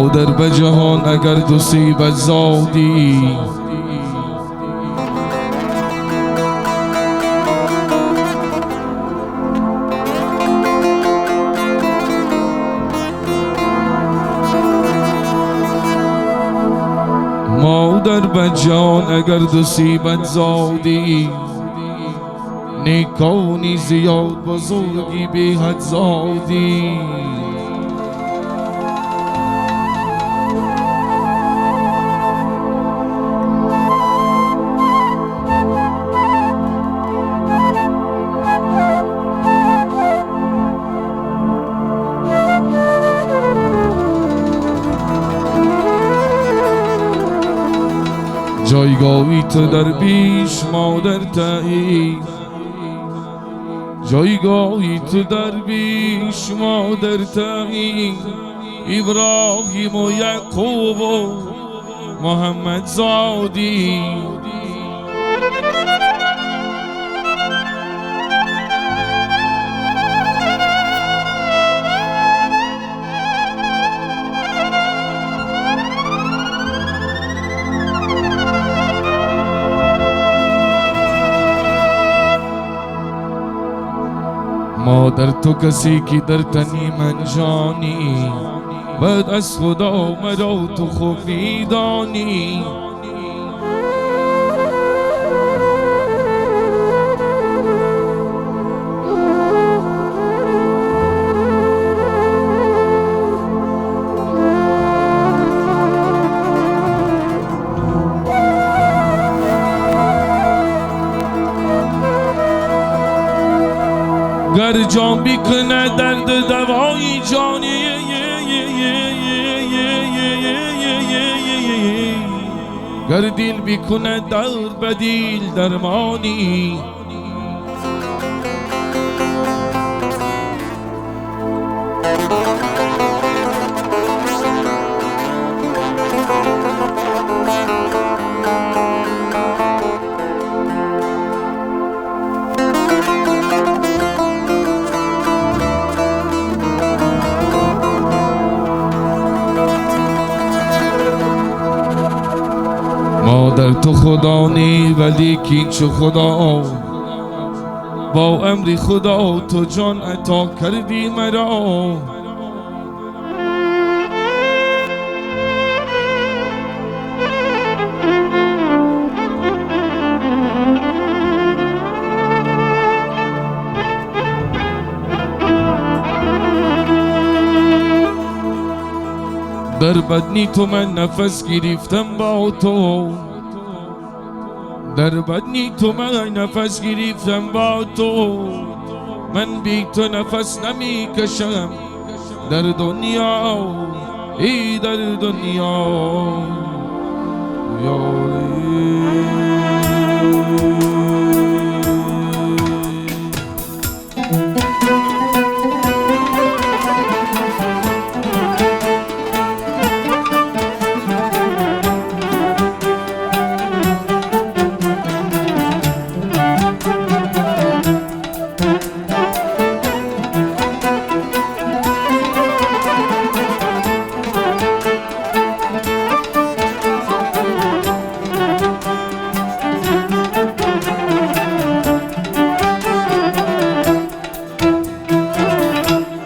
مادر به جهان اگر دو سیبت زادی، مادر به جهان اگر دو سیبت زادی، نیکانی زیاد بزرگی بی حد زادی. جایگاهی تو در بیش مادر تایی، جایگاهی تو در بیش مادر تایی. ابراهیم و یعقوب و محمد زادی، مادر تو کسی که در تنی من جانی، بعد از خدا مرا تو خوب میدانی. گر جان بیکنه درد دوای جانی، گر دل بیکنه درد بدیل درمانی. مادر تو خدا نی ولیکن چو خدا، با امر خدا تو جان عطا کردی مرا. در بدنی تو من نفس گرفتم با تو، در بدنی تو من نفس گرفتم با تو. من بی تو نفس نمی کشم در دنیا، ای در دنیا.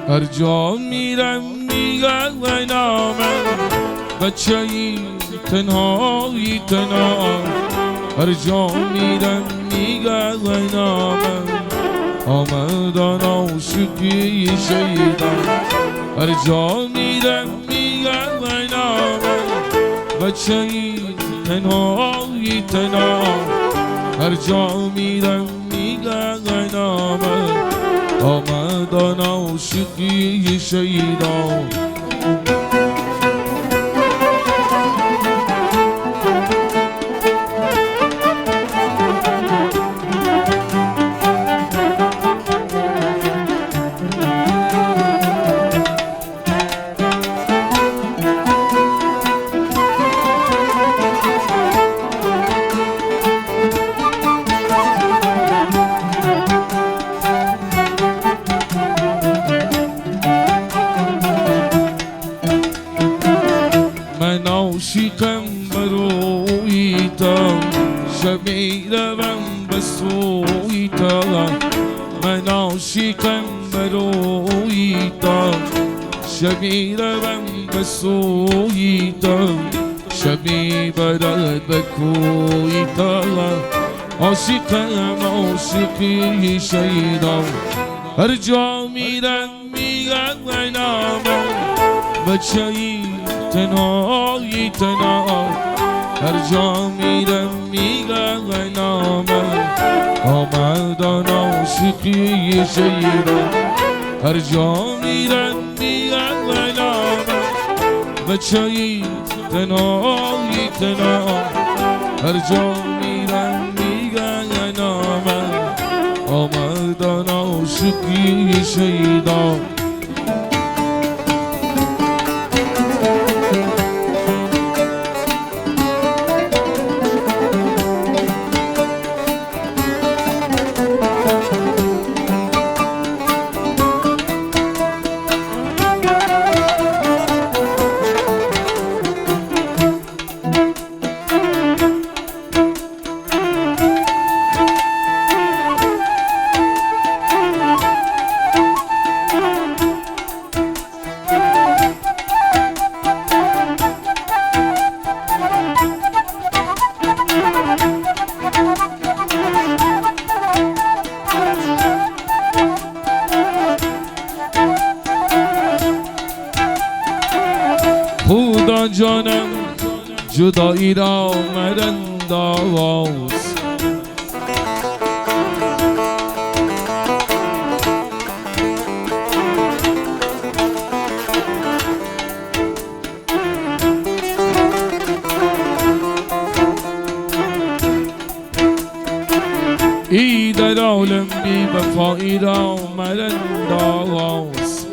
هر جا میرم میگن نامم، بچه ای تنهایی تنها. هر جا میرم میگن نامم، آمدن عاشقی شیدم. هر جا میرم میگن نامم، بچه ای تنهایی تنها. هر جا میرم میگن نامم، آمدن عاشقی شیدا. تا شبی روم به سوی تا من عاشقم به روی تا شبی روم به سوی تا شبی برد به کوی تا عاشقم عاشقی شیدا هر جا میرن میگن نامم بچه‌ای تنهایی تنها هر جا میرم میگن نامم آمدن عاشقی شیدا هر جا میرن میگن نامم بچه‌ای تنهایی تنها هر جا میرن میگن نامم آمدن عاشقی شیدا خدا جانم جدایی را مرانداز ای در عالم بی وفایی را مرانداز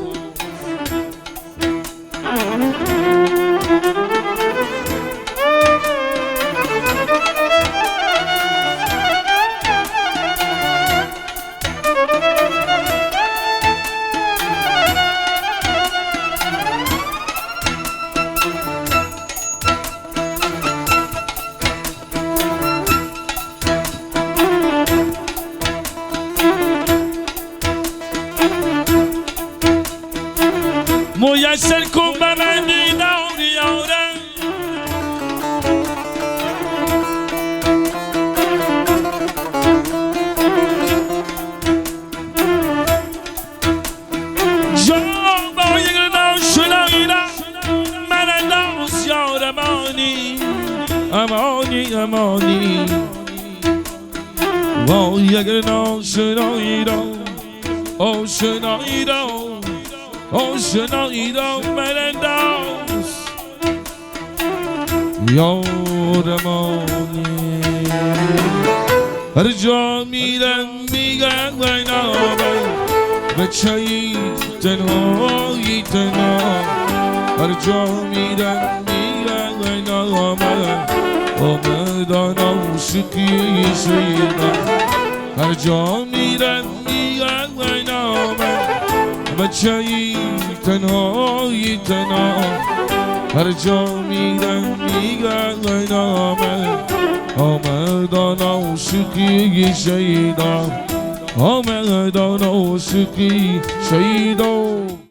میسر کن به من دیدار یارم جا با یک ناشنایی را من انداز یار امانی امانی امانی با یک ناشنایی را آشنایی را آشنایی را مرانداز یارمانی هر جا میرم میگن نامم بچه‌ای تنهایی تنها هر جا میرم میگن نامم آمدن عاشقی شیدا هر جا میرم میگن نامم بچه‌ای تنهایی تنها هر جا میرم میگن نامم آمدن عاشقی شیدا آمدن عاشقی شیدا